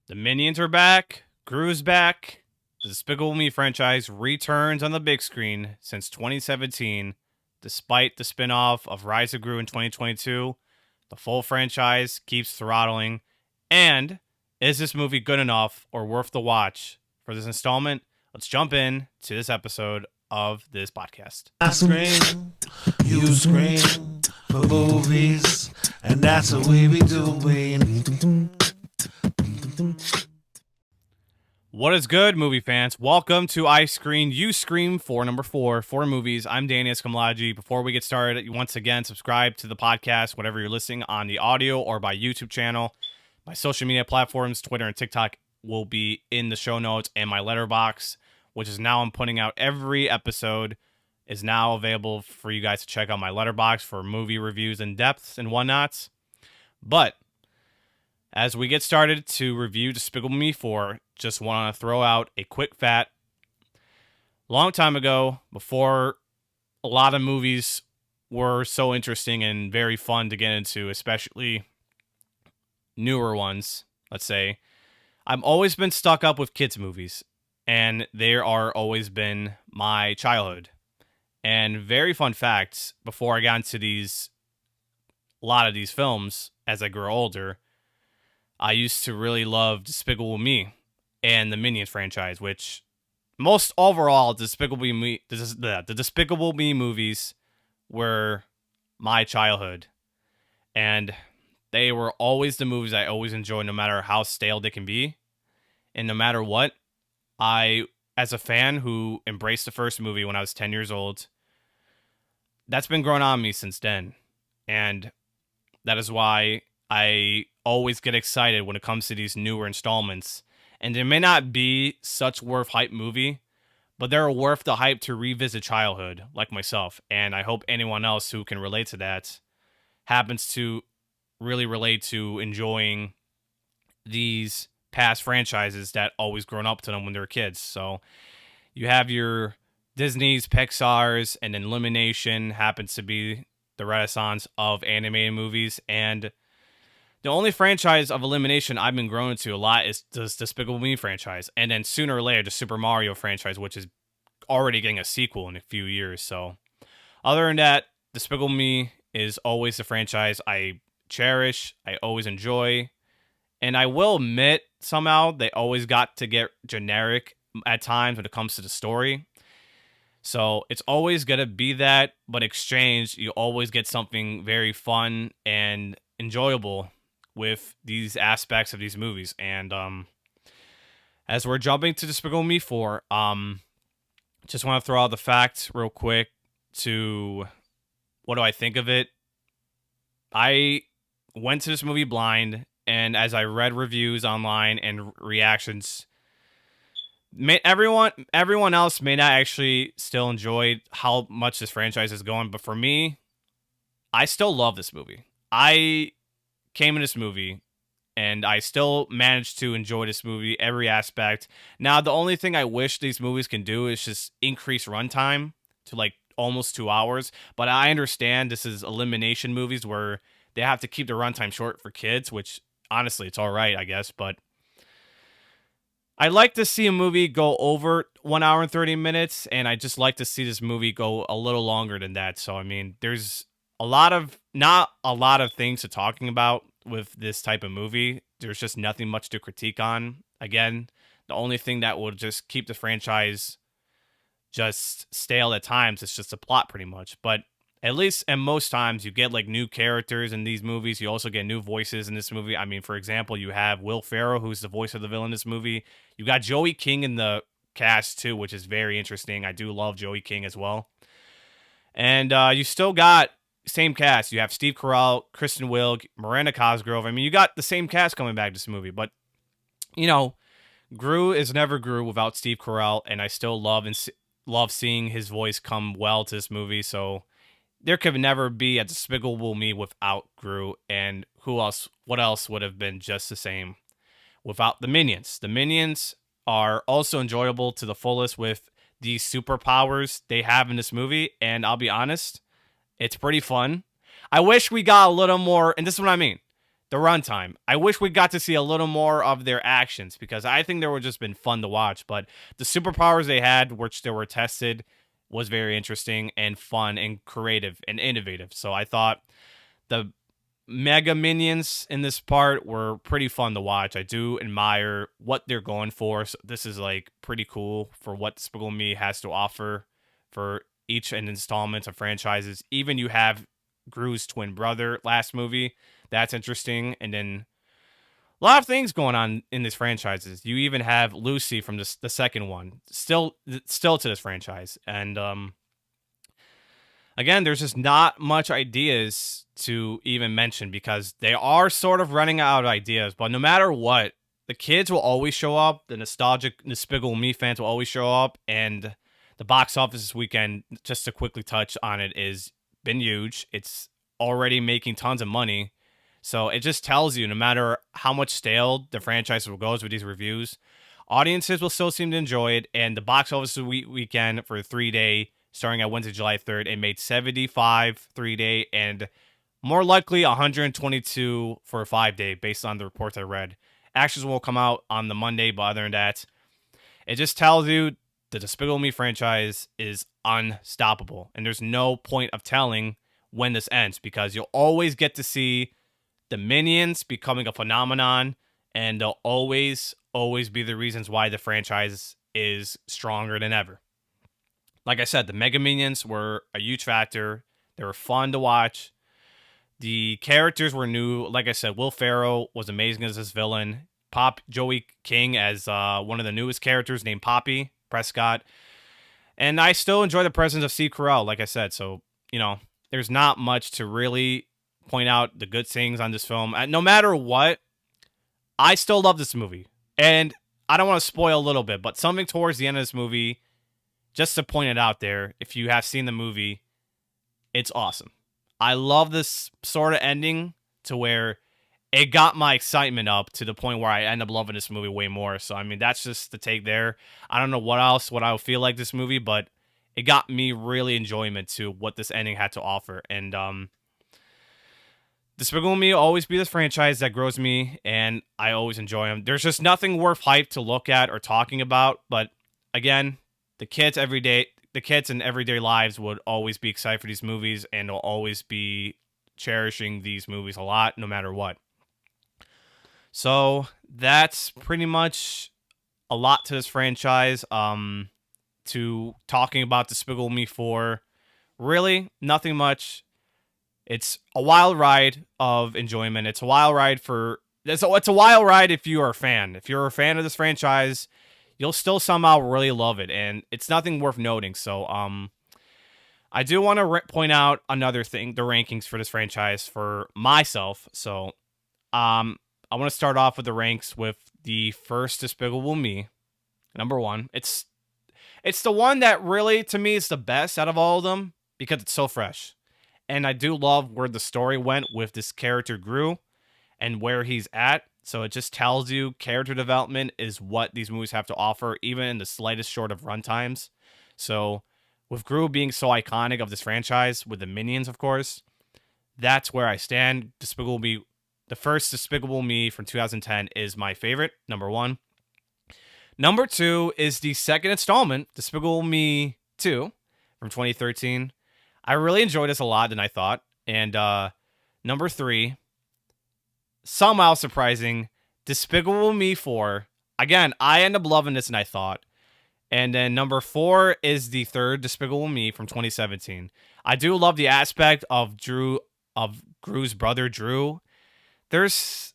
The Minions are back. Gru's back. The Despicable Me franchise returns on the big screen since 2017. Despite the spin-off of Rise of Gru in 2022, the full franchise keeps throttling. And is this movie good enough or worth the watch for this installment? Let's jump in to this episode of this podcast. I scream, you scream for movies, and that's what we be doing. What is good, movie fans? Welcome to I Screen, You Scream for number 4 movies. I'm Danny Escamlaji. Before we get started, once again, subscribe to the podcast, whatever you're listening on the audio or by YouTube channel. My social media platforms, Twitter and TikTok, will be in the show notes, and my letterbox, which is now I'm putting out every episode, is now available for you guys to check out my letterbox for movie reviews in depth and whatnots. But as we get started to review Despicable Me 4, just want to throw out a quick fact. Long time ago, before a lot of movies were so interesting and very fun to get into, especially newer ones, let's say, I've always been stuck up with kids' movies, and they are always been my childhood. And very fun facts, before I got into a lot of these films as I grew older, I used to really love Despicable Me and the Minions franchise, which most overall, the Despicable Me movies were my childhood. And they were always the movies I always enjoyed, no matter how stale they can be. And no matter what, as a fan who embraced the first movie when I was 10 years old, that's been growing on me since then. And that is why I always get excited when it comes to these newer installments. And they may not be such worth hype movie, but they're worth the hype to revisit childhood, like myself. And I hope anyone else who can relate to that happens to really relate to enjoying these past franchises that always grown up to them when they were kids. So you have your Disney's, Pixar's, and then Illumination happens to be the renaissance of animated movies. And the only franchise of Illumination I've been growing into a lot is the Despicable Me franchise. And then sooner or later, the Super Mario franchise, which is already getting a sequel in a few years. So other than that, Despicable Me is always the franchise I cherish, I always enjoy. And I will admit, somehow, they always got to get generic at times when it comes to the story. So it's always going to be that, but exchange, you always get something very fun and enjoyable with these aspects of these movies. And as we're jumping to Despicable Me 4, just want to throw out the facts real quick to what do I think of it. I went to this movie blind, and as I read reviews online and reactions, everyone else may not actually still enjoy how much this franchise is going, but for me, I still love this movie. I came in this movie and I still managed to enjoy this movie, every aspect. Now, the only thing I wish these movies can do is just increase runtime to like almost 2 hours. But I understand this is elimination movies where they have to keep the runtime short for kids, which honestly, it's all right, I guess. But I like to see a movie go over 1 hour and 30 minutes, and I just like to see this movie go a little longer than that. So, I mean, there's not a lot of things to talking about with this type of movie. There's just nothing much to critique on. Again, the only thing that will just keep the franchise just stale at times is just the plot, pretty much. But at least, and most times, you get like new characters in these movies. You also get new voices in this movie. I mean, for example, you have Will Ferrell, who's the voice of the villain in this movie. You got Joey King in the cast too, which is very interesting. I do love Joey King as well. And you still got same cast. You have Steve Carell, Kristen Wiig, Miranda Cosgrove. I mean, you got the same cast coming back to this movie. But, you know, Gru is never Gru without Steve Carell, and I still love seeing his voice come well to this movie. So there could never be a Despicable Me without Gru, and what else would have been just the same without the Minions? The Minions are also enjoyable to the fullest with these superpowers they have in this movie, and I'll be honest, it's pretty fun. I wish we got a little more, and this is what I mean. the runtime. I wish we got to see a little more of their actions because I think they would just been fun to watch. But the superpowers they had, which they were tested, was very interesting and fun and creative and innovative. So I thought the Mega Minions in this part were pretty fun to watch. I do admire what they're going for. So this is like pretty cool for what Despicable Me has to offer for each an installment of franchises. Even you have Gru's twin brother last movie. That's interesting. And then a lot of things going on in these franchises. You even have Lucy from the second one, still to this franchise. And again, there's just not much ideas to even mention because they are sort of running out of ideas. But no matter what, the kids will always show up. The nostalgic Despicable Me fans will always show up. And the box office this weekend, just to quickly touch on it, is been huge. It's already making tons of money. So it just tells you no matter how much stale the franchise goes with these reviews, audiences will still seem to enjoy it. And the box office weekend for a 3-day starting at Wednesday, July 3rd, it made 75 3-day and more likely 122 for a 5-day based on the reports I read. Actions will come out on the Monday, but other than that, it just tells you the Despicable Me franchise is unstoppable. And there's no point of telling when this ends because you'll always get to see the Minions becoming a phenomenon, and they'll always be the reasons why the franchise is stronger than ever. Like I said, the Mega Minions were a huge factor. They were fun to watch. The characters were new. Like I said, Will Ferrell was amazing as this villain. Joey King as one of the newest characters named Poppy Prescott. And I still enjoy the presence of Steve Carell, like I said. So, there's not much to really point out the good things on this film. No matter what, I still love this movie. And I don't want to spoil a little bit, but something towards the end of this movie, just to point it out there, if you have seen the movie, it's awesome. I love this sort of ending to where it got my excitement up to the point where I end up loving this movie way more. So, that's just the take there. I don't know what I would feel like this movie, but it got me really enjoyment to what this ending had to offer. And Despicable Me will always be this franchise that grows me, and I always enjoy them. There's just nothing worth hype to look at or talking about, but again, the kids in everyday lives would always be excited for these movies, and will always be cherishing these movies a lot, no matter what. So that's pretty much a lot to this franchise. To talking about Despicable Me 4, really nothing much. It's a wild ride of enjoyment. It's a wild ride it's a wild ride if you are a fan. If you're a fan of this franchise, you'll still somehow really love it, and it's nothing worth noting. So, I do want to point out another thing: the rankings for this franchise for myself. So, I want to start off with the ranks with the first Despicable Me, number 1. It's the one that really, to me, is the best out of all of them because it's so fresh. And I do love where the story went with this character Gru and where he's at. So it just tells you character development is what these movies have to offer, even in the slightest short of runtimes. So with Gru being so iconic of this franchise, with the Minions, of course, that's where I stand. Despicable Me, the first Despicable Me from 2010 is my favorite, number 1. Number 2 is the second installment, Despicable Me 2 from 2013. I really enjoyed this a lot than I thought. And number 3, somehow surprising, Despicable Me 4. Again, I end up loving this than I thought. And then number 4 is the third Despicable Me from 2017. I do love the aspect of Gru's brother, Drew. There's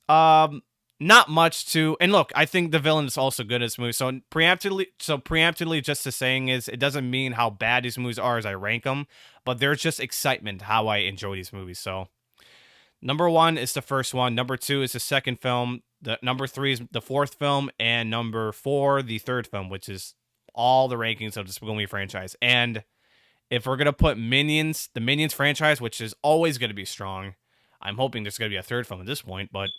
not much to, and look, I think the villain is also good in this movie. So preemptively, just the saying is, it doesn't mean how bad these movies are as I rank them, but there's just excitement how I enjoy these movies. So number 1 is the first one. Number 2 is the second film. The number 3 is the fourth film, and number 4 the third film, which is all the rankings of the Despicable Me franchise. And if we're gonna put Minions, the Minions franchise, which is always gonna be strong, I'm hoping there's gonna be a third film at this point, but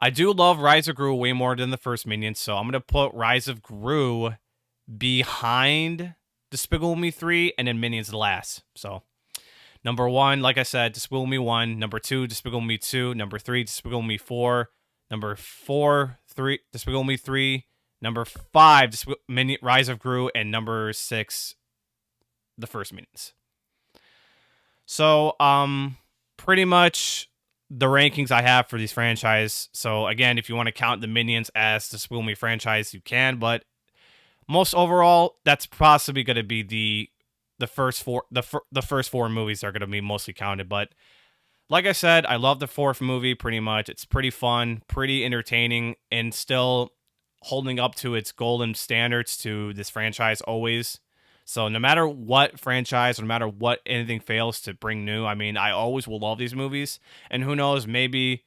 I do love Rise of Gru way more than the first Minions, so I'm going to put Rise of Gru behind Despicable Me 3 and then Minions last. So, Number 1, like I said, Despicable Me 1. Number 2, Despicable Me 2. Number 3, Despicable Me 4. Number 4, Despicable Me 3. Number 5, Rise of Gru. And number 6, The First Minions. So, pretty much the rankings I have for these franchise. So again, if you want to count the Minions as the Despicable Me franchise, you can. But most overall, that's possibly going to be the first four. The first 4 movies are going to be mostly counted. But like I said, I love the 4th movie pretty much. It's pretty fun, pretty entertaining, and still holding up to its golden standards to this franchise always. So no matter what franchise, no matter what anything fails to bring new, I mean, I always will love these movies. And who knows, maybe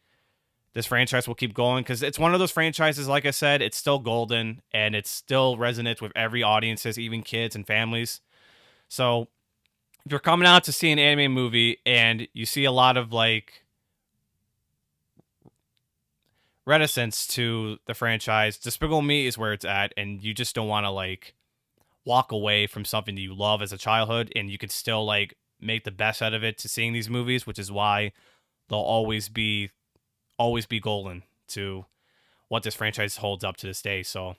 this franchise will keep going because it's one of those franchises, like I said, it's still golden and it still resonates with every audiences, even kids and families. So if you're coming out to see an anime movie and you see a lot of like reticence to the franchise, Despicable Me is where it's at, and you just don't want to like walk away from something that you love as a childhood, and you could still like make the best out of it to seeing these movies, which is why they'll always be golden to what this franchise holds up to this day. So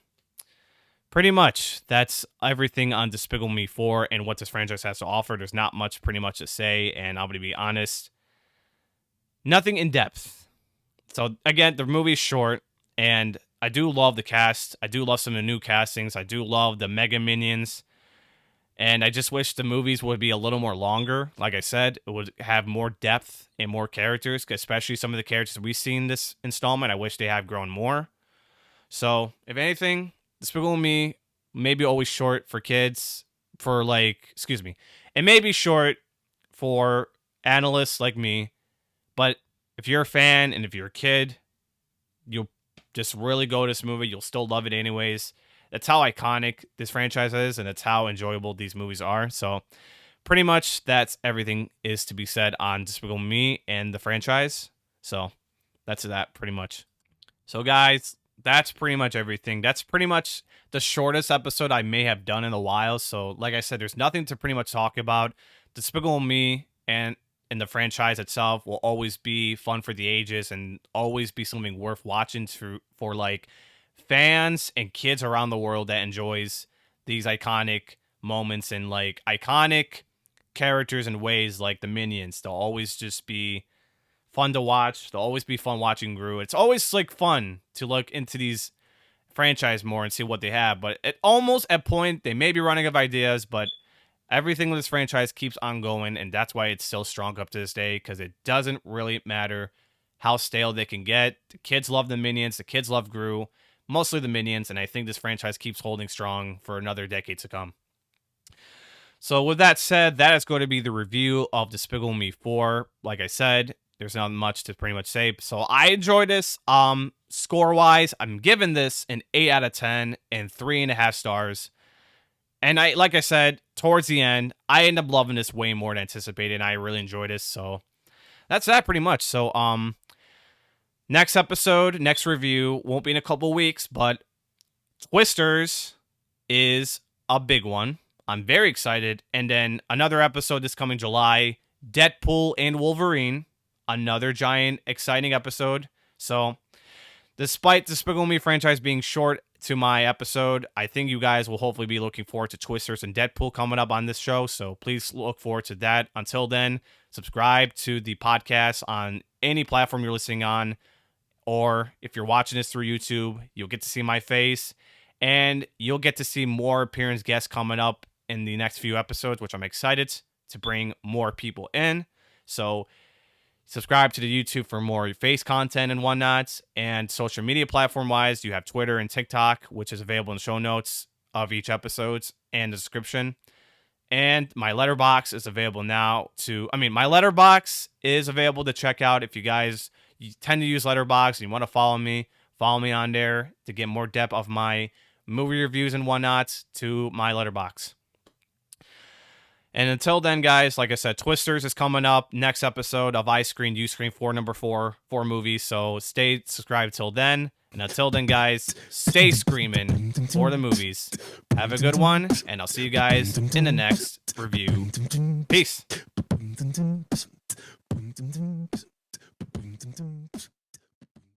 pretty much that's everything on Despicable Me 4 and what this franchise has to offer. There's not much pretty much to say, and I'm going to be honest, nothing in depth. So again, the movie's short, and I do love the cast. I do love some of the new castings. I do love the Mega Minions. And I just wish the movies would be a little more longer. Like I said, it would have more depth and more characters, especially some of the characters we've seen this installment. I wish they had grown more. So, if anything, Despicable Me may be always short for kids, it may be short for analysts like me, but if you're a fan and if you're a kid, you'll just really go to this movie. You'll still love it anyways. That's how iconic this franchise is, and that's how enjoyable these movies are. So pretty much that's everything is to be said on Despicable Me and the franchise. So that's that pretty much. So guys, that's pretty much everything. That's pretty much the shortest episode I may have done in a while. So like I said, there's nothing to pretty much talk about. Despicable Me and the franchise itself will always be fun for the ages and always be something worth watching for like fans and kids around the world that enjoys these iconic moments and like iconic characters and ways like the Minions. They'll always just be fun to watch. They'll always be fun watching Gru. It's always like fun to look into these franchise more and see what they have. But at almost at point, they may be running out of ideas, but everything with this franchise keeps on going, and that's why it's still strong up to this day, because it doesn't really matter how stale they can get. The kids love the Minions. The kids love Gru. Mostly the Minions, and I think this franchise keeps holding strong for another decade to come. So with that said, that is going to be the review of Despicable Me 4. Like I said, there's not much to pretty much say. So I enjoyed this. Score-wise, I'm giving this an 8 out of 10 and 3.5 stars. And like I said, towards the end, I end up loving this way more than anticipated. And I really enjoyed this. So that's that pretty much. So next episode, next review won't be in a couple weeks, but Twisters is a big one. I'm very excited. And then another episode this coming July, Deadpool and Wolverine, another giant exciting episode. So despite Despicable Me franchise being short to my episode, I think you guys will hopefully be looking forward to Twisters and Deadpool coming up on this show. So please look forward to that. Until then, subscribe to the podcast on any platform you're listening on. Or if you're watching this through YouTube, you'll get to see my face. And you'll get to see more appearance guests coming up in the next few episodes, which I'm excited to bring more people in. So subscribe to the YouTube for more face content and whatnot. And social media platform-wise, you have Twitter and TikTok, which is available in the show notes of each episode and the description. And my letterbox is available now my letterbox is available to check out if you guys tend to use letterbox and you want to follow me on there to get more depth of my movie reviews and whatnot to my letterbox. And until then, guys, like I said, Twisters is coming up. Next episode of I Screen, You Screen 4, number 4 movies. So stay subscribed till then. And until then, guys, stay screaming for the movies. Have a good one, and I'll see you guys in the next review. Peace. Boom,